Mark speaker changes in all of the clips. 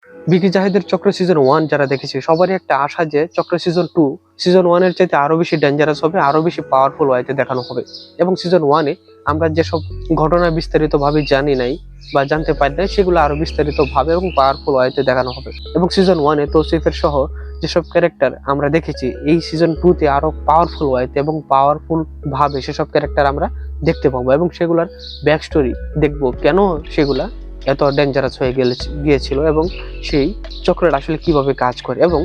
Speaker 1: বিকি জাহিদের চক্র সিজন 1 যারা দেখেছে সবারই একটা আশা যে চক্র সিজন 2 সিজন 1 এর চাইতে আরো বেশি ডেঞ্জারাস হবে, আরো বেশি পাওয়ারফুল ওয়েতে দেখানো হবে। এবং সিজন 1 এ আমরা যেসব ঘটনা বিস্তারিত ভাবে জানি নাই বা জানতে পারি নাই, সেগুলো আরো বিস্তারিত ভাবে এবং পাওয়ারফুল ওয়েতে দেখানো হবে। এবং সিজন 1 এ তৌসিফের সহ যেসব ক্যারেক্টার আমরা দেখেছি, এই সিজন 2 তে আরো পাওয়ারফুল ওয়েতে এবং পাওয়ারফুল ভাবে সেসব ক্যারেক্টার আমরা দেখতে পাবো এবং সেগুলার ব্যাক স্টোরি দেখবো, কেন সেগুলা এত ডেঞ্জারাস হয়ে গিয়েছিল এবং সেই চক্রটা আসলে কিভাবে কাজ করে এবং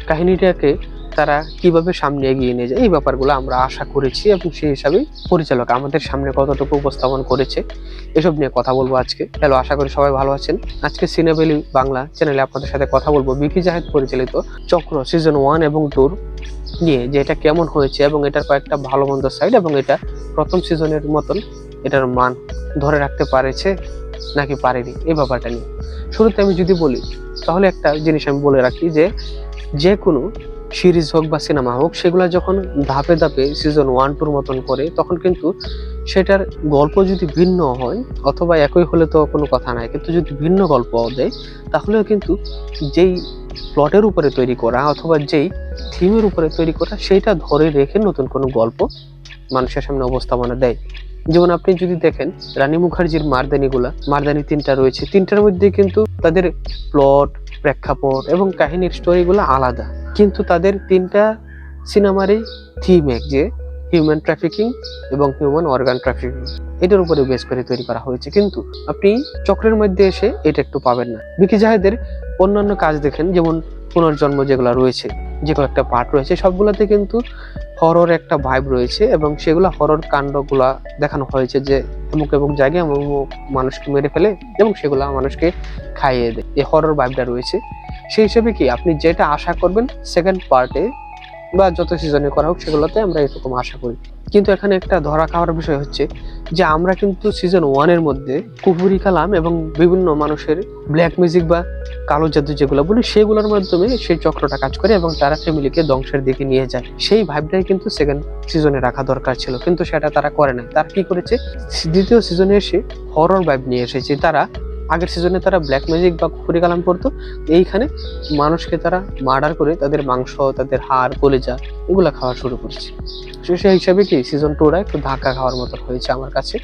Speaker 1: কাহিনীটাকে তারা কিভাবে সামনে এগিয়ে নিয়ে যায়, এই ব্যাপারগুলো আমরা আশা করেছি এবং সেই হিসাবে পরিচালক আমাদের সামনে কতটুকু উপস্থাপন করেছে এসব নিয়ে কথা বলবো আজকে। হ্যালো, আশা করি সবাই ভালো আছেন। আজকে সিনেভ্যালি বাংলা চ্যানেলে আপনাদের সাথে কথা বলবো বিকি জাহিদ পরিচালিত চক্র সিজন 1 এবং 2 নিয়ে, যে এটা কেমন হয়েছে এবং এটার কয়েকটা ভালো মন্দ সাইড এবং এটা প্রথম সিজনের মতন এটার মান ধরে রাখতে পারেছে নাকি পারেনি, এই ব্যাপারটা নিয়ে। শুরুতে আমি যদি বলি তাহলে একটা জিনিস আমি বলে রাখি যে কোনো সিরিজ হোক বা সিনেমা হোক, সেগুলো যখন ধাপে ধাপে সিজন 1-2 মতন করে, তখন কিন্তু সেটার গল্প যদি ভিন্ন হয় অথবা একই হলে তো কোনো কথা নাই, কিন্তু যদি ভিন্ন গল্প দেয় তাহলেও কিন্তু যেই প্লটের উপরে তৈরি করা অথবা যেই থিমের উপরে তৈরি করা, সেইটা ধরে রেখে নতুন কোনো গল্প মানুষের সামনে উপস্থাপনা দেয়। যেমন আপনি যদি দেখেন রানী মুখার্জির মারদানি 3টা রয়েছে, 3টার মধ্যে কিন্তু তাদের প্লট, প্রেক্ষাপট এবং কাহিনীর স্টোরিগুলো আলাদা, কিন্তু তাদের 3টা সিনেমারই থিম এক, যে হিউম্যান ট্রাফিকিং এবং হিউম্যান অর্গান ট্রাফিকিং, এটার উপরে বেস করে তৈরি করা হয়েছে। কিন্তু আপনি চক্রের মধ্যে এসে এটা একটু পাবেন না। বিকি জাহিদের অন্যান্য কাজ দেখেন, যেমন পুনর্জন্ম যেগুলো রয়েছে, যে কয়েকটা পার্ট রয়েছে, সবগুলোতে কিন্তু হরর একটা ভাইব রয়েছে এবং সেগুলো হরর কাণ্ডগুলা দেখানো হয়েছে, যে অমুক অমুক জায়গায় অমুক মানুষকে মেরে ফেলে এবং সেগুলা মানুষকে খাইয়ে দেয়, এই হরর ভাইবটা রয়েছে। সেই হিসেবে কি আপনি যেটা আশা করবেন সেকেন্ড পার্টে বা যত সিজনে করা হোক, সেগুলোতে আমরা এরকম আশা করি। কিন্তু এখানে একটা ধরা খাওয়ার বিষয় হচ্ছে যে আমরা কিন্তু সিজন 1 এর মধ্যে কুফুরি কালাম এবং বিভিন্ন মানুষের ব্ল্যাক ম্যাজিক বা কালো জাদু যেগুলো বলি, সেগুলোর মাধ্যমে সেই চক্রটা কাজ করে এবং তারা ফ্যামিলিকে ধ্বংসের দিকে নিয়ে যায়। সেই ভাইবটাই কিন্তু সেকেন্ড সিজনে রাখা দরকার ছিল, কিন্তু সেটা তারা করে নাই। তারা কি করেছে, দ্বিতীয় সিজনে এসে হরর ভাইব নিয়ে এসেছে। তারা আগের সিজনে তারা ব্ল্যাক ম্যাজিক বা কুফুরি কালাম করতো, এইখানে মানুষকে তারা মার্ডার করে তাদের মাংস, তাদের হাড়, কলিজা এগুলা খাওয়া শুরু করেছে। সেই হিসাবে কি সিজন 2টা একটু ধাক্কা খাওয়ার মতো হয়েছে আমার কাছে,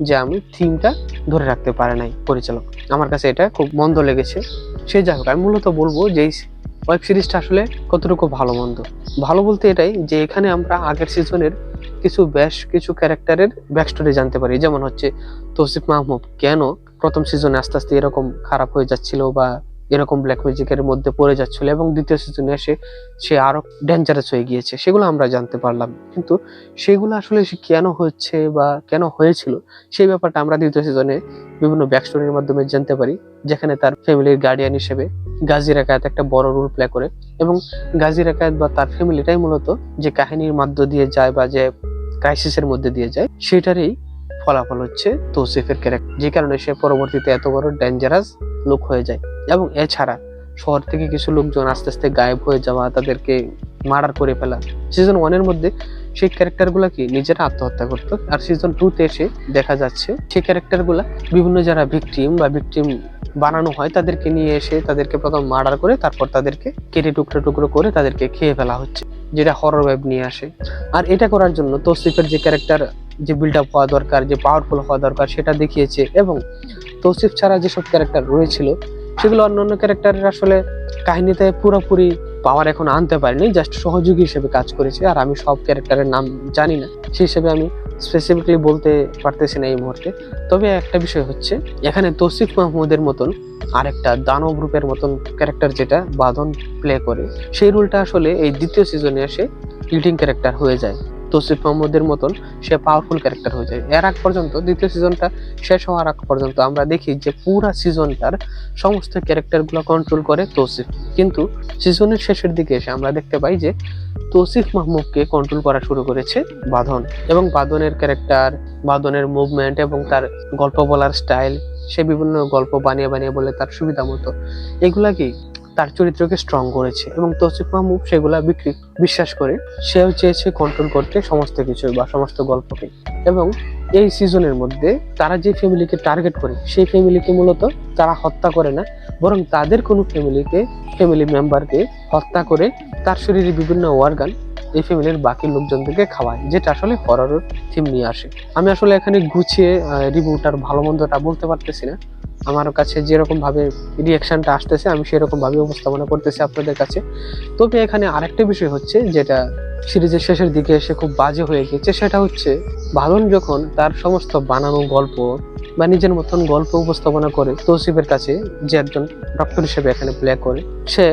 Speaker 1: যে আমি থিমটা ধরে রাখতে পারে নাই পরিচালক। আমার কাছে এটা খুব মন্দ লেগেছে। সে যাই হোক, আমি মূলত বলবো যে ওয়েব সিরিজটা আসলে কতটুকু ভালো মন্দ। ভালো বলতে এটাই যে এখানে আমরা আগের সিজনের বেশ কিছু ক্যারেক্টারের ব্যাকস্টোরি জানতে পারি। যেমন হচ্ছে তৌসিফ মাহমুদ কেন প্রথম সিজনে আস্তে আস্তে এরকম খারাপ হয়ে যাচ্ছিল বা এরকম ব্ল্যাক ম্যাজিকের মধ্যে পড়ে যাচ্ছিল এবং দ্বিতীয় সিজনে এসে সে আরো ডেঞ্জারাস হয়ে গিয়েছে, সেগুলো আমরা জানতে পারলাম। কিন্তু সেগুলো আসলে সে কেন হচ্ছে বা কেন হয়েছিল, সেই ব্যাপারটা আমরা দ্বিতীয় সিজনে বিভিন্ন ব্যাকস্টোরির মাধ্যমে জানতে পারি, যেখানে তার ফ্যামিলির গার্ডিয়ান হিসেবে গাজী রাকায়েত একটা বড় রোল প্লে করে এবং গাজী রাকায়েত বা তার ফ্যামিলিটাই মূলত যে কাহিনীর মধ্য দিয়ে যায় বা যে ক্রাইসিসের মধ্যে দিয়ে যায়, সেটারই ফলাফল হচ্ছে তৌসিফের ক্যারেক্টার, যে কারণে সে পরবর্তীতে এত বড় ডেঞ্জারাস লোক হয়ে যায়। এবং এছাড়া শহর থেকে কিছু লোকজন আস্তে আস্তে গায়েব হয়ে যাওয়া, তাদেরকে মার্ডার করে ফেলা। সিজন 1 এর মধ্যে সেই ক্যারেক্টার গুলা কি নিজেরা আত্মহত্যা করতো, আর সিজন 2 তে এসে দেখা যাচ্ছে সেই ক্যারেক্টার গুলা বিভিন্ন যারা ভিকটিম বানানো হয় তাদেরকে নিয়ে এসে তাদেরকে প্রথম মার্ডার করে তারপর তাদেরকে কেটে টুকরো টুকরো করে তাদেরকে খেয়ে ফেলা হচ্ছে, যেটা হরর ভাইব নিয়ে আসে। আর এটা করার জন্য তৌসিফের যে ক্যারেক্টার, যে বিল্ড আপ হওয়া দরকার, যে পাওয়ারফুল হওয়া দরকার, সেটা দেখিয়েছে। এবং তৌসিফ ছাড়া যেসব ক্যারেক্টার রয়েছিল সেগুলো অন্যান্য ক্যারেক্টারের আসলে কাহিনীতে পুরোপুরি পাওয়ার এখন আনতে পারেনি, জাস্ট সহযোগী হিসেবে কাজ করেছে। আর আমি সব ক্যারেক্টারের নাম জানি না, সেই হিসেবে আমি স্পেসিফিকলি বলতে পারতেছি না এই মুহূর্তে। তবে একটা বিষয় হচ্ছে, এখানে তৌসিফ মাহমুদের মতন আরেকটা দানব রূপের মতন ক্যারেক্টার যেটা বাঁধন প্লে করে, সেই রোলটা আসলে এই দ্বিতীয় সিজনে এসে লিডিং ক্যারেক্টার হয়ে যায়। তৌসিফ মাহমুদের মতন সে পাওয়ারফুল ক্যারেক্টার হয়ে যায়। এর আগ পর্যন্ত, দ্বিতীয় সিজনটা শেষ হওয়ার আগ পর্যন্ত আমরা দেখি যে পুরা সিজনটার সমস্ত ক্যারেক্টারগুলো কন্ট্রোল করে তৌসিফ, কিন্তু সিজনের শেষের দিকে এসে আমরা দেখতে পাই যে তৌসিফ মাহমুদকে কন্ট্রোল করা শুরু করেছে বাঁধন। এবং বাঁধনের ক্যারেক্টার, বাঁধনের মুভমেন্ট এবং তার গল্প বলার স্টাইল, সে বিভিন্ন গল্প বানিয়ে বানিয়ে বলে তার সুবিধা মতো, এগুলা কি তার চরিত্রকে স্ট্রং করেছে। এবং তৌসিফ মাহমুদ সেগুলা বিশ্বাস করে সেও চেয়েছে কন্ট্রোল করতে সমস্ত কিছু বা সমস্ত গল্পকে। এবং এই সিজনের মধ্যে তারা যে ফ্যামিলিকে টার্গেট করে সেই ফ্যামিলিকে মূলত তারা হত্যা করে না, বরং তাদের কোনো ফ্যামিলি মেম্বারকে হত্যা করে তার শরীরে বিভিন্ন অর্গান এই ফ্যামিলির বাকি লোকজনদেরকে খাওয়ায়, যেটা আসলে হরর থিম নিয়ে আসে। আমি আসলে এখানে গুছিয়ে রিভিউটার ভালো মন্দটা বলতে পারতেছি না। আমার কাছে যেরকম ভাবে রিয়াকশনটা আসতেছে আমি সেরকম ভাবে উপস্থাপনা করতেছি আপনাদের কাছে। তবে এখানে আরেকটা বিষয় হচ্ছে, যেটা সিরিজের শেষের দিকে এসে খুব বাজে হয়ে গেছে, সেটা হচ্ছে বাঁধন যখন তার সমস্ত বানানো গল্প বা নিজের মতন গল্প উপস্থাপনা করে তৌসিফের কাছে, যে একজন ডক্টর হিসেবে এখানে প্লে করে, সে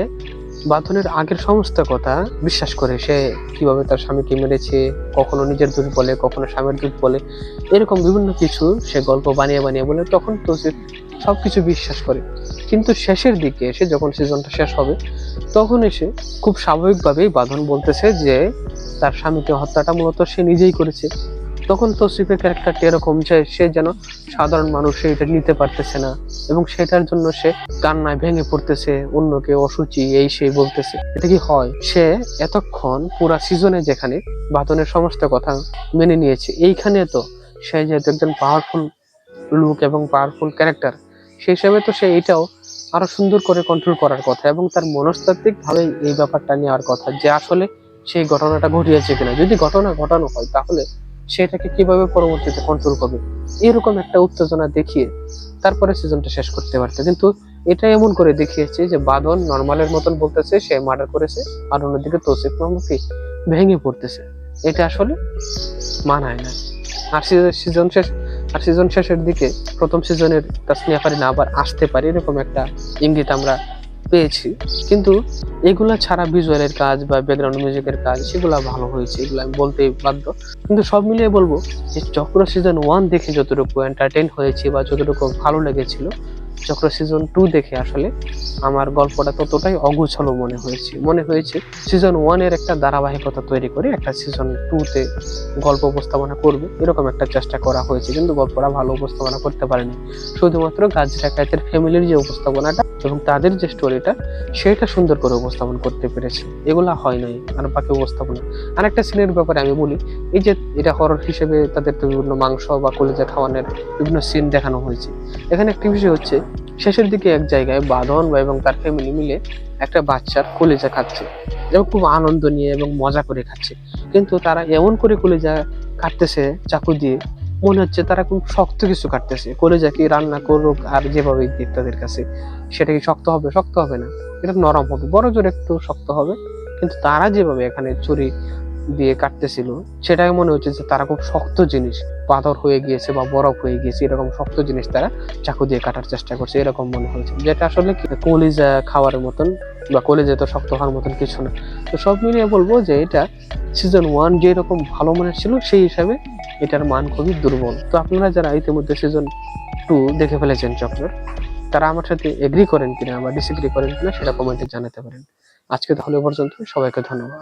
Speaker 1: বাঁধনের আগের সমস্ত কথা বিশ্বাস করে। সে কিভাবে তার স্বামীকে মেরেছে, কখনো নিজের দোষ বলে, কখনো স্বামীর দোষ বলে, এরকম বিভিন্ন কিছু সে গল্প বানিয়ে বানিয়ে বলে। তখন তৌসিফ সবকিছু বিশ্বাস করে। কিন্তু শেষের দিকে এসে যখন সিজনটা শেষ হবে, তখন এসে খুব স্বাভাবিকভাবেই বাঁধন বলতেছে যে তার স্বামীকে হত্যাটা মূলত সে নিজেই করেছে। তখন তৌসিফের ক্যারেক্টারটা এরকম যে সে যেন সাধারণ মানুষ, সে এটা নিতে পারতেছে না এবং সেটার জন্য সে কান্নায় ভেঙে পড়তেছে, অন্যকে অসুচি এই সেই বলতেছে। এটা কি হয়? সে এতক্ষণ পুরা সিজনে যেখানে বাঁধনের সমস্ত কথা মেনে নিয়েছে, এইখানে তো সে যেহেতু একজন পাওয়ারফুল লুক এবং পাওয়ারফুল ক্যারেক্টার, সেই হিসাবে তো সে এটাও আরো সুন্দর করে কন্ট্রোল করার কথা এবং তার মনস্তাত্ত্বিক ভাবে এই ব্যাপারটা নেওয়ার কথা যে আসলে সেই ঘটনাটা ঘটিয়েছে কিনা। যদি ঘটনা ঘটানো হয় তাহলে সেটাকে কিভাবে পরবর্তীতে কন্ট্রোল করবে, এরকম একটা উত্তেজনা দেখিয়ে তারপরে সিজনটা শেষ করতে পারতো। কিন্তু এটা এমন করে দেখিয়েছে যে বাঁধন নর্মালের মতন বলতেছে সে মার্ডার করেছে, আর অন্যদিকে তৌসিফ মাহমুদকে ভেঙে পড়তেছে। এটা আসলে মানায় না। আর সিজন শেষের দিকে প্রথম সিজনের তাসনিয়া ফারিন আবার আসতে পারে এরকম একটা ইঙ্গিত আমরা পেয়েছি। কিন্তু এগুলা ছাড়া ভিজুয়ালের কাজ বা ব্যাকগ্রাউন্ড মিউজিকের কাজ সেগুলা ভালো হয়েছে, এগুলো আমি বলতেই বাধ্য। কিন্তু সব মিলিয়ে বলবো যে চক্র সিজন 1 দেখে যতটুকু এন্টারটেইন হয়েছে বা যতটুকু ভালো লেগেছিল, চক্র সিজন 2 দেখে আসলে আমার গল্পটা ততটাই অগোছালো মনে হয়েছে সিজন 1 এর একটা ধারাবাহিকতা তৈরি করে একটা সিজন 2 তে গল্প উপস্থাপনা করবে এরকম একটা চেষ্টা করা হয়েছে, কিন্তু গল্পটা ভালো উপস্থাপনা করতে পারেনি। শুধুমাত্র গাছ ডাকাতের ফ্যামিলির যে উপস্থাপনাটা এবং তাদের যে স্টোরিটা সেটা সুন্দর করে উপস্থাপন করতে পেরেছে, এগুলা হয় নাই। আর বাকি উপস্থাপনা, আর একটা সিনের ব্যাপারে আমি বলি, এই যে এটা হরর হিসেবে তাদের তো বিভিন্ন মাংস বা কলিজা খাওয়ানোর বিভিন্ন সিন দেখানো হয়েছে। এখানে একটা বিষয় হচ্ছে, শেষের দিকে এক জায়গায় বাঁধন এবং তার ফ্যামিলি মিলে একটা বাচ্চার কলিজা খাচ্ছে এবং খুব আনন্দ নিয়ে এবং মজা করে খাচ্ছে, কিন্তু তারা এমন করে কলিজা কাটতেছে চাকু দিয়ে, মনে হচ্ছে তারা খুব শক্ত কিছু কাটতেছে। কলিজা কি রান্না করুক আর যেভাবে দিক তাদের কাছে, সেটা কি শক্ত হবে? শক্ত হবে না, এটা নরম হবে, বড় জোর একটু শক্ত হবে। কিন্তু তারা যেভাবে এখানে ছুরি দিয়ে কাটতেছিল, সেটাই মনে হচ্ছে যে তারা খুব শক্ত জিনিস, পাথর হয়ে গিয়েছে বা বরফ হয়ে গিয়েছে এরকম শক্ত জিনিস তারা চাকু দিয়ে কাটার চেষ্টা করছে, এরকম মনে হয়েছে, যেটা আসলে কলিজা খাওয়ার মতন বা কলিজা তো শক্ত হওয়ার মতন কিছু না। তো সব মিলিয়ে বলবো যে এটা সিজন 1 যেরকম ভালো মনে ছিল সেই হিসাবে এটার মান খুবই দুর্বল। তো আপনারা যারা ইতিমধ্যে সিজন 2 দেখে ফেলেছেন চক্রের, তারা আমার সাথে এগ্রি করেন কিনা বা ডিসএগ্রি করেন কিনা সেটা কমেন্টে জানাতে পারেন। আজকে তাহলে পর্যন্ত, সবাইকে ধন্যবাদ।